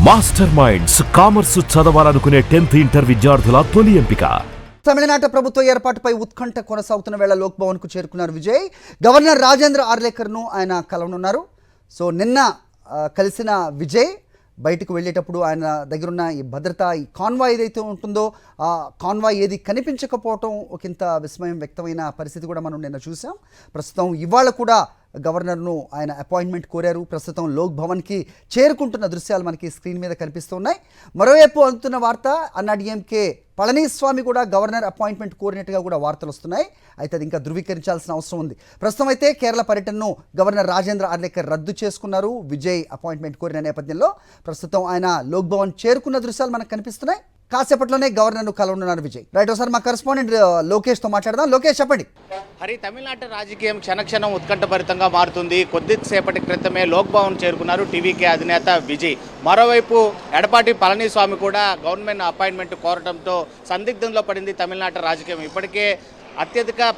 Master minds commerce చదవాలనుకునే 10th inter విద్యార్థుల తొలి ఎంపిక. తమిళనాట ప్రభుత్వ ఏర్పాటుపై ఉత్కంఠ కొనసాగుతున్న వేళ లోక్ భవన్ కు చేరుకున్నారు విజయ్. గవర్నర్ రాజేంద్ర ఆర్లేకర్ను ఆయన కలవనున్నారు. సో నిన్న కలిసిన విజయ్ బయటకు వెళ్ళేటప్పుడు ఆయన దగ్గరున్న ఈ భద్రత, ఈ కాన్వాయ్ ఏదైతే ఉంటుందో ఆ కాన్వాయ్ ఏది కనిపించకపోవటం ఒకంత విస్మయం వ్యక్తమైన పరిస్థితి కూడా మనం నిన్న చూసాం. ప్రస్తుతం ఇవాళ కూడా గవర్నర్ను ఆయన అపాయింట్మెంట్ కోరారు. ప్రస్తుతం లోక్ భవన్కి చేరుకుంటున్న దృశ్యాలు మనకి స్క్రీన్ మీద కనిపిస్తున్నాయి. మరోవైపు అందుతున్న వార్త అన్నాడీఎంకే పళనిస్వామి కూడా గవర్నర్ అపాయింట్మెంట్ కోరినట్టుగా కూడా వార్తలు వస్తున్నాయి. అయితే అది ఇంకా ధృవీకరించాల్సిన అవసరం ఉంది. ప్రస్తుతం అయితే కేరళ పర్యటనను గవర్నర్ రాజేంద్ర ఆర్లేకర్ రద్దు చేసుకున్నారు. విజయ్ అపాయింట్మెంట్ కోరిన నేపథ్యంలో ప్రస్తుతం ఆయన లోక్ భవన్ చేరుకున్న దృశ్యాలు మనకు కనిపిస్తున్నాయి. కాసేపట్లోనే గవర్నర్ను కలవనున్నారు విజయ్. రైట్, ఒకసారి మా కరెస్పాండెంట్ లోకేష్తో మాట్లాడదాం. లోకేష్, చెప్పండి. హరి, తమిళనాట రాజకీయం క్షణక్షణం ఉత్కంఠభరితంగా మారుతుంది. కొద్దిసేపటి క్రితమే లోక్ భవన్ చేరుకున్నారు టీవీకే అధినేత విజయ్. మరోవైపు ఎడపాటి పళనిస్వామి కూడా గవర్నమెంట్ అపాయింట్మెంట్ కోరడంతో సందిగ్ధంలో పడింది తమిళనాట రాజకీయం. ఇప్పటికే అత్యధిక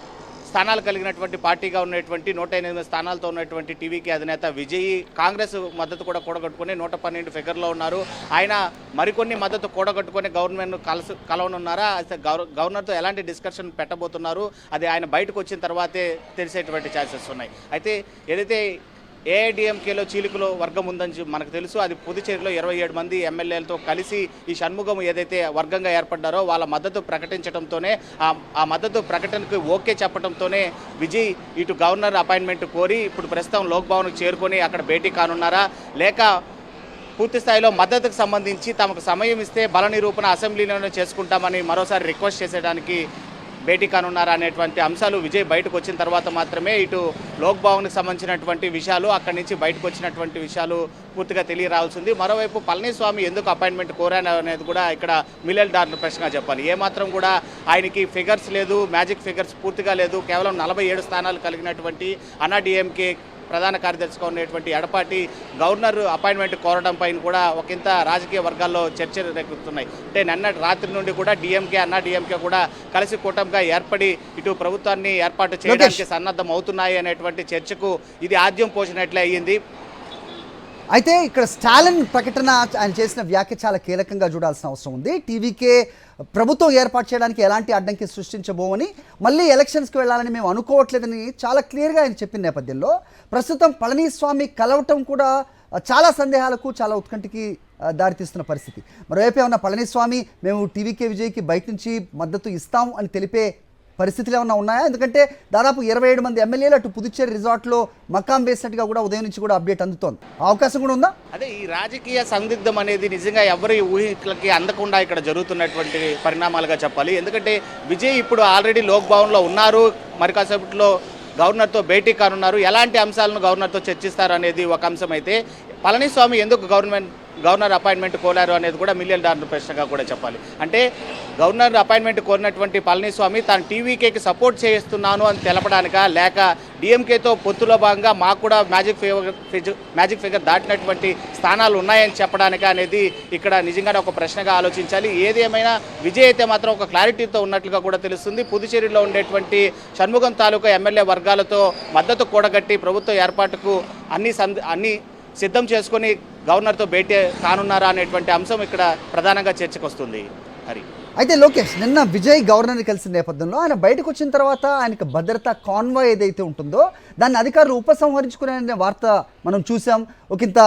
స్థానాలు కలిగినటువంటి పార్టీగా ఉన్నటువంటి 108 స్థానాలతో ఉన్నటువంటి టీవీకి అధినేత విజయ్ కాంగ్రెస్ మద్దతు కూడా కూడగట్టుకుని 112 ఫిగర్లో ఉన్నారు. ఆయన మరికొన్ని మద్దతు కూడగట్టుకుని గవర్నమెంట్ కలవనున్నారా, గవర్నర్తో ఎలాంటి డిస్కషన్ పెట్టబోతున్నారు, అది ఆయన బయటకు వచ్చిన తర్వాతే తెలిసేటువంటి ఛాన్సెస్ ఉన్నాయి. అయితే ఏదైతే ఏఐడిఎంకేలో చీలికలో వర్గం ఉందని మనకు తెలుసు. అది పుదుచ్చేరిలో 27 మంది ఎమ్మెల్యేలతో కలిసి ఈ షణ్ముగం ఏదైతే వర్గంగా ఏర్పడ్డారో వాళ్ళ మద్దతు ప్రకటించడంతోనే ఆ మద్దతు ప్రకటనకు ఓకే చెప్పడంతోనే విజయ్ ఇటు గవర్నర్ అపాయింట్మెంట్ కోరి ఇప్పుడు ప్రస్తుతం లోక్ భవన్కు చేరుకొని అక్కడ భేటీ కానున్నారా, లేక పూర్తి స్థాయిలో మద్దతుకు సంబంధించి తమకు సమయం ఇస్తే బల నిరూపణ అసెంబ్లీలోనే చేసుకుంటామని మరోసారి రిక్వెస్ట్ చేసేయడానికి భేటీ కానున్నారా అనేటువంటి అంశాలు విజయ్ బయటకు వచ్చిన తర్వాత మాత్రమే ఇటు లోక్ భవన్కి సంబంధించినటువంటి విషయాలు, అక్కడి నుంచి బయటకు వచ్చినటువంటి విషయాలు పూర్తిగా తెలియరాల్సింది. మరోవైపు పళనిస్వామి ఎందుకు అపాయింట్మెంట్ కోరాను అనేది కూడా ఇక్కడ $1 ప్రశ్నగా చెప్పాలి. ఏమాత్రం కూడా ఆయనకి ఫిగర్స్ లేదు, మ్యాజిక్ ఫిగర్స్ పూర్తిగా లేదు. కేవలం 47 స్థానాలు కలిగినటువంటి అన్నాడీఎంకే ప్రధాన కార్యదర్శిగా ఉన్నటువంటి ఎడపాటి గవర్నర్ అపాయింట్మెంట్ కోరడం పైన కూడా ఒకంత రాజకీయ వర్గాల్లో చర్చలు రేపుతున్నాయి. అంటే నిన్న రాత్రి నుండి కూడా డిఎంకే అన్నాడీఎంకే కూడా కలిసి కూటమిగా ఏర్పడి ఇటు ప్రభుత్వాన్ని ఏర్పాటు చేయడానికి సన్నద్ధం అవుతున్నాయి అనేటువంటి చర్చకు ఇది ఆద్యం పోసినట్లే అయ్యింది. అయితే ఇక్కడ స్టాలిన్ ప్రకటన, ఆయన చేసిన వ్యాఖ్య చాలా కీలకంగా చూడాల్సిన అవసరం ఉంది. టీవీకే ప్రభుత్వం ఏర్పాటు చేయడానికి ఎలాంటి అడ్డంకి సృష్టించబోమని, మళ్ళీ ఎలక్షన్స్కి వెళ్ళాలని మేము అనుకోవట్లేదని చాలా క్లియర్గా ఆయన చెప్పిన నేపథ్యంలో ప్రస్తుతం పళనిస్వామి కలవటం కూడా చాలా సందేహాలకు, చాలా ఉత్కంఠకి దారితీస్తున్న పరిస్థితి. మరోవైపు ఏమన్నా పళనిస్వామి మేము టీవీకే విజయ్కి బయట నుంచి మద్దతు ఇస్తాం అని తెలిపే పరిస్థితులు ఏమన్నా ఉన్నాయా? ఎందుకంటే దాదాపు 27 మంది ఎమ్మెల్యేలు అటు పుదుచ్చేరి రిసార్ట్లో మకాం వేసినట్టుగా కూడా ఉదయం నుంచి కూడా అప్డేట్ అందుతోంది. అవకాశం కూడా ఉందా? అదే ఈ రాజకీయ సందిగ్ధం అనేది నిజంగా ఎవరి ఊహికలకి అందకుండా ఇక్కడ జరుగుతున్నటువంటి పరిణామాలుగా చెప్పాలి. ఎందుకంటే విజయ్ ఇప్పుడు ఆల్రెడీ లోక్ భవన్లో ఉన్నారు, మరి కాసేపట్లో గవర్నర్తో భేటీ కానున్నారు. ఎలాంటి అంశాలను గవర్నర్తో చర్చిస్తారు అనేది ఒక అంశం అయితే, పళనిస్వామి ఎందుకు గవర్నర్ అపాయింట్మెంట్ కోరారు అనేది కూడా $1 ప్రశ్నగా కూడా చెప్పాలి. అంటే గవర్నర్ అపాయింట్మెంట్ కోరినటువంటి పళనిస్వామి తాను టీవీకేకి సపోర్ట్ చేస్తున్నాను అని తెలపడానికా, లేక డిఎంకేతో పొత్తులో భాగంగా మాకు కూడా మ్యాజిక్ ఫిగర్ దాటినటువంటి స్థానాలు ఉన్నాయని చెప్పడానికా అనేది ఇక్కడ నిజంగానే ఒక ప్రశ్నగా ఆలోచించాలి. ఏది ఏమైనా విజయ్ అయితే మాత్రం ఒక క్లారిటీతో ఉన్నట్లుగా కూడా తెలుస్తుంది. పుదుచ్చేరిలో ఉండేటువంటి షణ్ముగం తాలూకా ఎమ్మెల్యే వర్గాలతో మద్దతు కూడగట్టి ప్రభుత్వ ఏర్పాటుకు అన్ని సిద్ధం చేసుకొని గవర్నర్తో భేటీ కానున్నారా అనేటువంటి అంశం ఇక్కడ ప్రధానంగా చర్చకు వస్తుంది. హరి, అయితే లోకేష్, నిన్న విజయ్ గవర్నర్ని కలిసిన నేపథ్యంలో ఆయన బయటకు వచ్చిన తర్వాత ఆయనకు భద్రతా కాన్వాయ్ ఏదైతే ఉంటుందో దాన్ని అధికారులు ఉపసంహరించుకునే వార్త మనం చూసాం. ఒకంత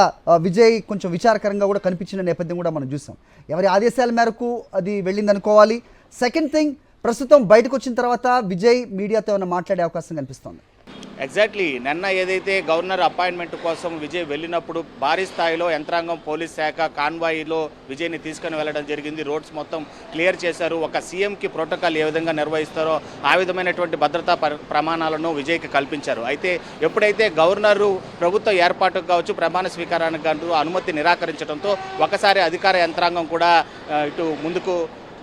విజయ్ కొంచెం విచారకరంగా కూడా కనిపించిన నేపథ్యం కూడా మనం చూసాం. ఎవరి ఆదేశాల మేరకు అది వెళ్ళిందనుకోవాలి. సెకండ్ థింగ్, ప్రస్తుతం బయటకు వచ్చిన తర్వాత విజయ్ మీడియాతో ఏమైనా మాట్లాడే అవకాశం కనిపిస్తోంది. ఎగ్జాక్ట్లీ, నిన్న ఏదైతే గవర్నర్ అపాయింట్మెంట్ కోసం విజయ్ వెళ్ళినప్పుడు భారీ స్థాయిలో యంత్రాంగం, పోలీస్ శాఖ కాన్వాయ్లో విజయ్ని తీసుకుని వెళ్ళడం జరిగింది. రోడ్స్ మొత్తం క్లియర్ చేశారు. ఒక సీఎంకి ప్రోటోకాల్ ఏ విధంగా నిర్వహిస్తారో ఆ విధమైనటువంటి భద్రతా ప్రమాణాలను విజయ్కి కల్పించారు. అయితే ఎప్పుడైతే గవర్నరు ప్రభుత్వ ఏర్పాటుకు కావచ్చు, ప్రమాణ స్వీకారానికి కావచ్చు అనుమతి నిరాకరించడంతో ఒకసారి అధికార యంత్రాంగం కూడా ఇటు ముందుకు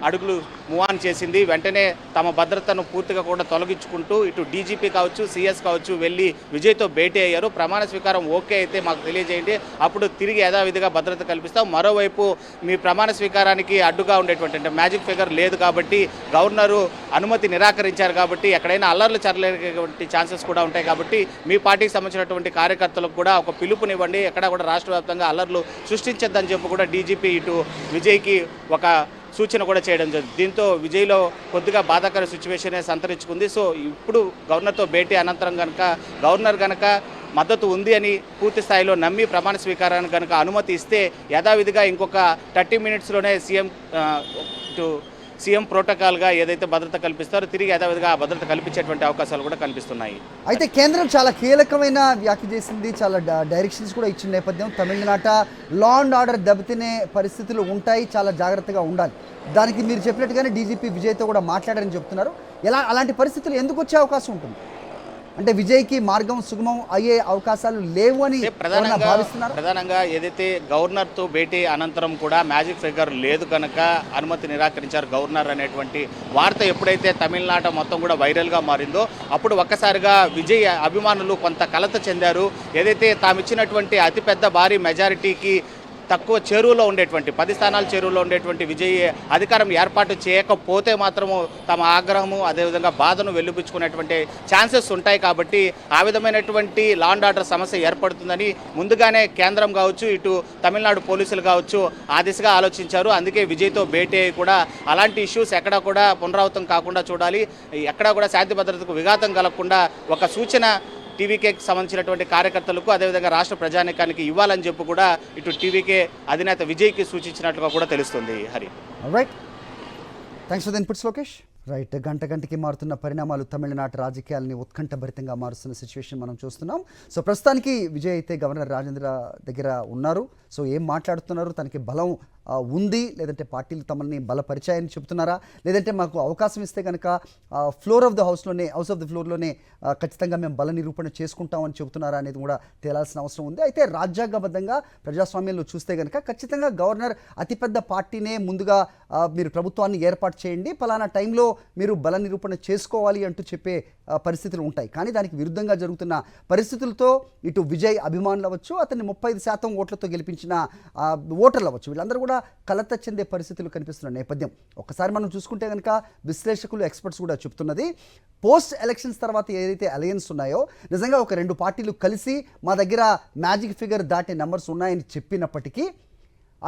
అడుగులు మూవ్ ఆన్ చేసింది. వెంటనే తమ భద్రతను పూర్తిగా కూడా తొలగించుకుంటూ ఇటు డీజీపీ కావచ్చు, సిఎస్ కావచ్చు వెళ్ళి విజయ్తో భేటీ అయ్యారు. ప్రమాణ స్వీకారం ఓకే అయితే మాకు తెలియజేయండి, అప్పుడు తిరిగి యథావిధిగా భద్రత కల్పిస్తాం. మరోవైపు మీ ప్రమాణ స్వీకారానికి అడ్డుగా ఉండేటువంటి అంటే మ్యాజిక్ ఫిగర్ లేదు కాబట్టి, గవర్నరు అనుమతి నిరాకరించారు కాబట్టి ఎక్కడైనా అల్లర్లు చరలేటువంటి ఛాన్సెస్ కూడా ఉంటాయి కాబట్టి మీ పార్టీకి సంబంధించినటువంటి కార్యకర్తలకు కూడా ఒక పిలుపునివ్వండి, ఎక్కడా కూడా రాష్ట్ర వ్యాప్తంగా అల్లర్లు సృష్టించద్దని చెప్పి కూడా డీజీపీ ఇటు విజయ్కి ఒక సూచన కూడా చేయడం జరిగింది. దీంతో విజయ్లో కొద్దిగా బాధాకర సిచ్యువేషనే సంతరించుకుంది. సో ఇప్పుడు గవర్నర్తో భేటీ అనంతరం గవర్నర్ కనుక మద్దతు ఉంది అని పూర్తి స్థాయిలో నమ్మి ప్రమాణ స్వీకారానికి కనుక అనుమతి ఇస్తే యథావిధిగా ఇంకొక 30 మినిట్స్లోనే సీఎం ప్రోటోకాల్గా ఏదైతే భద్రత కల్పిస్తారో తిరిగి యథావిధిగా ఆ భద్రత కల్పించేటువంటి అవకాశాలు కూడా కనిపిస్తున్నాయి. అయితే కేంద్రం చాలా కీలకమైన వ్యాఖ్య చేసింది, చాలా డైరెక్షన్స్ కూడా ఇచ్చిన నేపథ్యం తమిళనాట లా అండ్ ఆర్డర్ దెబ్బతినే పరిస్థితులు ఉంటాయి, చాలా జాగ్రత్తగా ఉండాలి. దానికి మీరు చెప్పినట్టుగానే డీజీపీ విజయ్తో కూడా మాట్లాడారని చెప్తున్నారు. అలాంటి పరిస్థితులు ఎందుకు వచ్చే అవకాశం ఉంటుంది? అంటే విజయ్కి మార్గం సుగమం అయ్యే అవకాశాలు లేవు అని ప్రధానంగా ఏదైతే గవర్నర్తో భేటీ అనంతరం కూడా మ్యాజిక్ ఫిగర్ లేదు కనుక అనుమతి నిరాకరించారు గవర్నర్ అనేటువంటి వార్త ఎప్పుడైతే తమిళనాట మొత్తం కూడా వైరల్గా మారిందో అప్పుడు ఒక్కసారిగా విజయ్ అభిమానులు కొంత కలత చెందారు. ఏదైతే తామిచ్చినటువంటి అతిపెద్ద భారీ మెజారిటీకి తక్కువ చెరువులో ఉండేటువంటి 10 స్థానాల చెరువులో ఉండేటువంటి విజయ్ అధికారం ఏర్పాటు చేయకపోతే మాత్రము తమ ఆగ్రహము అదేవిధంగా బాధను వెల్లుబుచ్చుకునేటువంటి ఛాన్సెస్ ఉంటాయి కాబట్టి ఆ విధమైనటువంటి లా అండ్ ఆర్డర్ సమస్య ఏర్పడుతుందని ముందుగానే కేంద్రం కావచ్చు, ఇటు తమిళనాడు పోలీసులు కావచ్చు ఆ దిశగా ఆలోచించారు. అందుకే విజయ్తో భేటీ కూడా అలాంటి ఇష్యూస్ ఎక్కడా కూడా పునరావృతం కాకుండా చూడాలి, ఎక్కడా కూడా శాంతి భద్రతకు విఘాతం కలగకుండా ఒక సూచన టీవీకేకి సంబంధించినటువంటి కార్యకర్తలకు అదేవిధంగా రాష్ట్ర ప్రజానీకానికి ఇవ్వాలని చెప్పి కూడా ఇటు టీవీకే అధినేత విజయ్కి సూచించినట్లుగా కూడా తెలుస్తుంది. Hari right, thanks for the inputs Lokesh. Right, గంటకి మారుతున్న పరిణామాలు తమిళనాట రాజకీయాలని ఉత్కంఠభరితంగా మారుస్తున్న సిచ్యువేషన్ మనం చూస్తున్నాం. సో ప్రస్తుతానికి విజయ్ అయితే గవర్నర్ రాజేంద్ర దగ్గర ఉన్నారు. సో ఏం మాట్లాడుతున్నారు, తనకి బలం ఉంది లేదంటే పార్టీలు తమని బలపరిచాయని చెప్తున్నారా, లేదంటే మాకు అవకాశం ఇస్తే కనుక హౌస్ ఆఫ్ ద ఫ్లోర్లోనే ఖచ్చితంగా మేము బల నిరూపణ చేసుకుంటామని చెబుతున్నారా అనేది కూడా తేలాల్సిన అవసరం ఉంది. అయితే రాజ్యాంగబద్ధంగా ప్రజాస్వామ్యంలో చూస్తే కనుక ఖచ్చితంగా గవర్నర్ అతిపెద్ద పార్టీనే ముందుగా మీరు ప్రభుత్వాన్ని ఏర్పాటు చేయండి, పలానా టైంలో మీరు బల నిరూపణ చేసుకోవాలి అంటూ చెప్పే పరిస్థితులు ఉంటాయి. కానీ దానికి విరుద్ధంగా జరుగుతున్న పరిస్థితులతో ఇటు విజయ్ అభిమానులు అవ్వచ్చు, అతన్ని 35% ఓట్లతో గెలిపించిన ఓటర్లు అవ్వచ్చు, వీళ్ళందరూ కూడా కలత చెందే పరిస్థితులు కనిపిస్తున్న నేపథ్యం ఒక్కసారి మనం చూసుకుంటే కనుక విశ్లేషకులు ఎక్స్పర్ట్స్ కూడా చెప్తున్నది, పోస్ట్ ఎలక్షన్స్ తర్వాత ఏదైతే అలయన్స్ ఉన్నాయో నిజంగా ఒక 2 పార్టీలు కలిసి మా దగ్గర మ్యాజిక్ ఫిగర్ దాటే నెంబర్స్ ఉన్నాయని చెప్పినప్పటికీ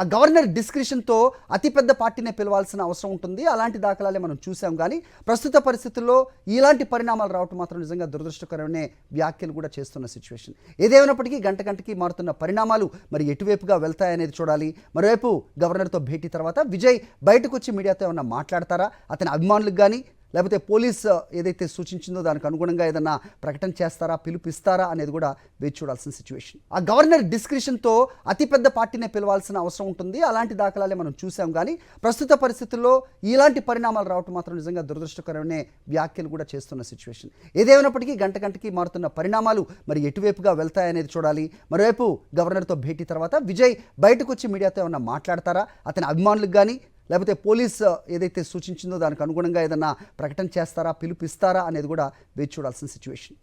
ఆ గవర్నర్ డిస్క్రిషన్తో అతిపెద్ద పార్టీనే పిలవాల్సిన అవసరం ఉంటుంది. అలాంటి దాఖలాలే మనం చూసాం. కానీ ప్రస్తుత పరిస్థితుల్లో ఇలాంటి పరిణామాలు రావటం మాత్రం నిజంగా దురదృష్టకరమైన వ్యాఖ్యలు కూడా చేస్తున్న సిచ్యువేషన్. ఏదేమైనప్పటికీ గంటకి మారుతున్న పరిణామాలు మరి ఎటువైపుగా వెళ్తాయనేది చూడాలి. మరోవైపు గవర్నర్తో భేటీ తర్వాత విజయ్ బయటకు వచ్చి మీడియాతో ఏమన్నా మాట్లాడతారా, అతని అభిమానులకు కానీ లేకపోతే పోలీస్ ఏదైతే సూచించిందో దానికి అనుగుణంగా ఏదన్నా ప్రకటన చేస్తారా, పిలుపిస్తారా అనేది కూడా వేచి చూడాల్సిన సిచ్యువేషన్. ఆ గవర్నర్ డిస్క్రిషన్తో అతిపెద్ద పార్టీనే పిలవాల్సిన అవసరం ఉంటుంది. అలాంటి దాఖలాలే మనం చూసాం. కానీ ప్రస్తుత పరిస్థితుల్లో ఇలాంటి పరిణామాలు రావటం మాత్రం నిజంగా దురదృష్టకరమైన వ్యాఖ్యలు కూడా చేస్తున్న సిచ్యువేషన్. ఏదేమైనప్పటికీ గంటకి మారుతున్న పరిణామాలు మరి ఎటువైపుగా వెళ్తాయనేది చూడాలి. మరోవైపు గవర్నర్తో భేటీ తర్వాత విజయ్ బయటకు వచ్చి మీడియాతో ఏమన్నా మాట్లాడతారా, అతని అభిమానులకు కానీ లేకపోతే పోలీస్ ఏదైతే సూచించిందో దానికి అనుగుణంగా ఏదన్నా ప్రకటన చేస్తారా, పిలుపిస్తారా అనేది కూడా వేచి చూడాల్సిన సిచ్యువేషన్.